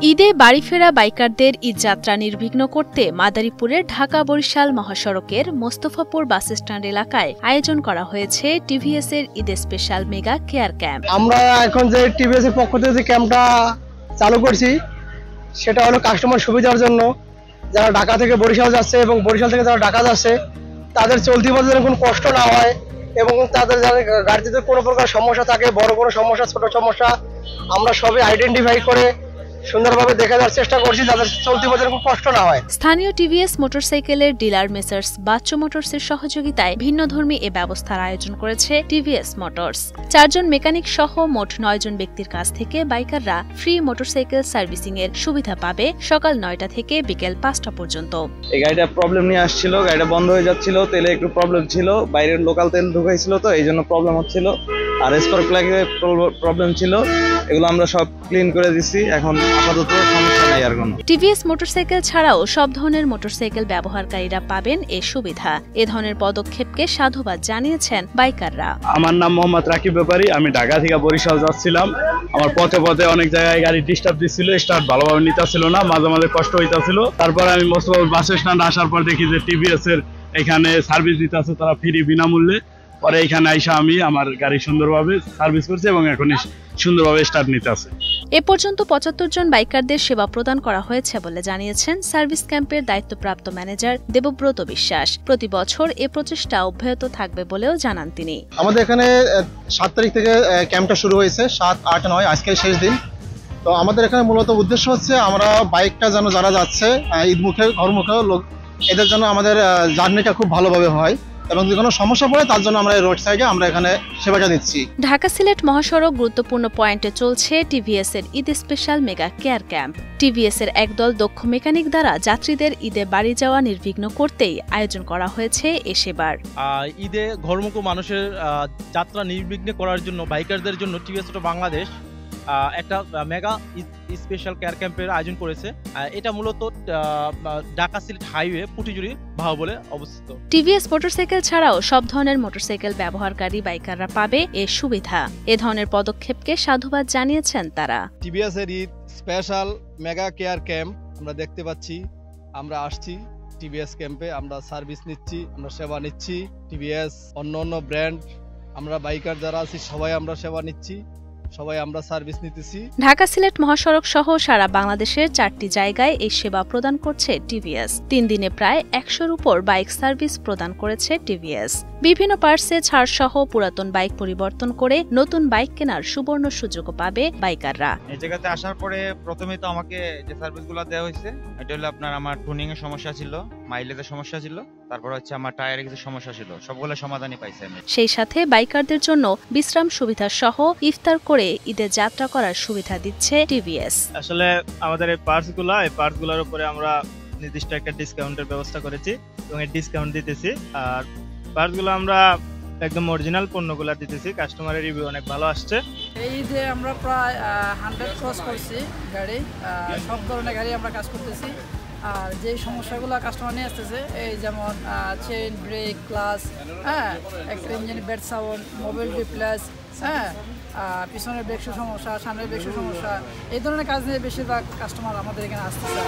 ঈদে বাড়ি ফেরা বাইকারদের ঈদ যাত্রা নির্বিঘ্ন করতে মাদারীপুরের ঢাকা-বরিশাল মহাসড়কের মোস্তফাপুর বাসস্ট্যান্ড এলাকায় আয়োজন করা হয়েছে টিভিএস এর Eid special mega care camp. আমরা এখন যে টিভিএস এর পক্ষ থেকে যে ক্যাম্পটা চালু করছি সেটা হলো কাস্টমার সুবিধার জন্য। যারা ঢাকা থেকে বরিশাল যাচ্ছে এবং বরিশাল থেকে যারা ঢাকা যাচ্ছে তাদের চলতি পথে যেন কোনো কষ্ট না হয় এবং তাদের যারা গাড়িতে কোনো প্রকার সমস্যা থাকে, বড় কোনো সমস্যা, ছোট সমস্যা, আমরা সবই আইডেন্টিফাই করে সুন্দরভাবে দেখে দেওয়ার চেষ্টা করছি যাদের চলতি পথে কোনো কষ্ট না হয়। স্থানীয় টিভিএস মোটরসাইকেলের ডিলার মেসার্স বাচ্চু মোটরসের সহযোগিতায় ভিন্নধর্মী এ ব্যবস্থার আয়োজন করেছে টিভিএস মোটরস। 4 জন মেকানিক সহ মোট 9 জন ব্যক্তির কাছ থেকে বাইকাররা ফ্রি মোটরসাইকেল সার্ভিসিং এর সুবিধা পাবে সকাল 9টা থেকে বিকেল 5টা পর্যন্ত। এই গাড়িটা প্রবলেম নিয়ে আসছিল, গাড়িটা বন্ধ হয়ে যাচ্ছিল, তেলে একটু প্রবলেম ছিল, বাইরের লোকাল তেল ঢুকাইছিল, তো এই জন্য প্রবলেম হচ্ছিল, আর স্পার্ক প্লাগে প্রবলেম ছিল, এগুলো আমরা সব ক্লিন করে দিচ্ছি, এখন আপাতত সমস্যা নাই আর কোনো। টিভিএস মোটরসাইকেল ছাড়াও সব ধরনের মোটরসাইকেল ব্যবহারকারীরা পাবেন এই সুবিধা। এ ধরনের পদক্ষেপকে সাধুবাদ জানিয়েছেন বাইকাররা। আমার নাম মোহাম্মদ রাকিব ব্যাপারী, আমি ঢাকা থেকে বরিশাল যাচ্ছিলাম। আমার পথে অনেক জায়গায় গাড়ি ডিস্টার্ব দিচ্ছিল, স্টার্ট ভালোভাবে নিতেছিল না, মাঝে মাঝে কষ্ট হইতেছিল। তারপর আমি মোস্তফাপুর বাস স্ট্যান্ড আসার পর দেখি যে টিভিএস এর এখানে সার্ভিস দিতে আছে, তারা ফ্রি বিনামূল্যে। পরে এখানে আইসা আমি আমার গাড়ি সুন্দরভাবে সার্ভিস করছি এবং এখন সুন্দরভাবে স্টার্ট নিতে আছে। এ পর্যন্ত 75 জন বাইকারদের সেবা প্রদান করা হয়েছে বলে জানিয়েছেন সার্ভিস ক্যাম্পের দায়িত্বপ্রাপ্ত ম্যানেজার দেবব্রত বিশ্বাস। প্রতি বছর এ প্রচেষ্টা অব্যাহত থাকবে বলেও জানান তিনি। আমাদের এখানে 7 তারিখ থেকে ক্যাম্পটা শুরু হয়েছে, 7, 8, 9 আজকে শেষ দিন। তো আমাদের এখানে মূলত উদ্দেশ্য হচ্ছে আমরা বাইকটা যেন যারা যাচ্ছে ঈদমুখে ঘরমুখে লোক, এদের জন্য আমাদের জার্নিটা খুব ভালোভাবে হয় এবং যে কোনো সমস্যা পড়ে তার জন্য আমরা রোড সাইডে আমরা এখানে সেবাটা দিচ্ছি। ঢাকা সিলেট মহাসড়ক গুরুত্বপূর্ণ পয়েন্টে চলছে টিভিএস এর Eid special mega care camp. TVS এর একদল দক্ষ মেকানিক দ্বারা যাত্রীদের ঈদে বাড়ি যাওয়া নির্বিঘ্ন করতেই আয়োজন করা হয়েছে এ সেবার। ঈদে ঘরমুখী মানুষের যাত্রা নির্বিঘ্ন করার জন্য বাইকারদের জন্য টিভিএস বাংলাদেশ একটা মেগা স্পেশাল কেয়ার ক্যাম্পের আয়োজন করেছে। এটা মূলত ঢাকা সিলেট হাইওয়ে পুটিজুরি বাহুবলে অবস্থিত। টিভিএস মোটরসাইকেল ছাড়াও সব ধরনের মোটরসাইকেল ব্যবহারকারী বাইকাররা পাবে এ সুবিধা। এ ধরনের পদক্ষেপকে সাধুবাদ জানিয়েছেন তারা। টিভিএস এর Eid special mega care camp আমরা দেখতে পাচ্ছি। আমরা আসছি টিভিএস ক্যাম্পে, আমরা সার্ভিস নিচ্ছি, আমরা সেবা নিচ্ছি। টিভিএস অন্য ব্র্যান্ড, আমরা বাইকার যারা আছি সবাই আমরা সেবা নিচ্ছি, সবাই আমরা সার্ভিস নিতেছি। ঢাকা সিলেট মহাসড়ক সহ সারা বাংলাদেশের 4টি জায়গায় এই সেবা প্রদান করছে টিভিএস। 3 দিনে প্রায় 100-র উপর বাইক সার্ভিস প্রদান করেছে টিভিএস। বিভিন্ন পার্টসে ছাড় সহ পুরাতন বাইক পরিবর্তন করে নতুন বাইক কেনার সুবর্ণ সুযোগও পাবে বাইকাররা। এই জায়গাতে আসার পরে প্রথমে তো আমাকে যে সার্ভিসগুলো দেওয়া হয়েছে এটা হলো আমার টুনিং এর সমস্যা ছিল, মাইলেজের সমস্যা ছিল, তারপর আমার টায়ারের কিছু সমস্যা ছিল, সবগুলো সমাধানই পাইছি আমি। সেই সাথে বাইকারদের জন্য বিশ্রাম সুবিধা সহ ইফতার করে ঈদে যাত্রা করার সুবিধা দিচ্ছে টিভিএস। আসলে আমাদের এই পার্টসগুলোর উপরে আমরা নির্দিষ্ট একটা ডিসকাউন্টের ব্যবস্থা করেছি এবং এই ডিসকাউন্ট দিতেছি। আর পার্টসগুলো আমরা একদম অরিজিনাল পণ্যগুলো দিতেছি। কাস্টমারের রিভিউ অনেক ভালো আসছে। এই যে আমরা প্রায় 100 ক্রস করছি গাড়ি, সব ধরনের গাড়ি আমরা কাজ করতেছি। আর যে সমস্যাগুলো কাস্টমার নিয়ে আসতেছে, এই যেমন চেইন, ব্রেক, ক্লাচ, একটা engine bad sound, mobile replace, পিছনের ব্রেক সমস্যা, সামনের ব্রেক সমস্যা, এই ধরনের কাজ নিয়ে বেশিরভাগ কাস্টমার আমাদের এখানে আসতেছে।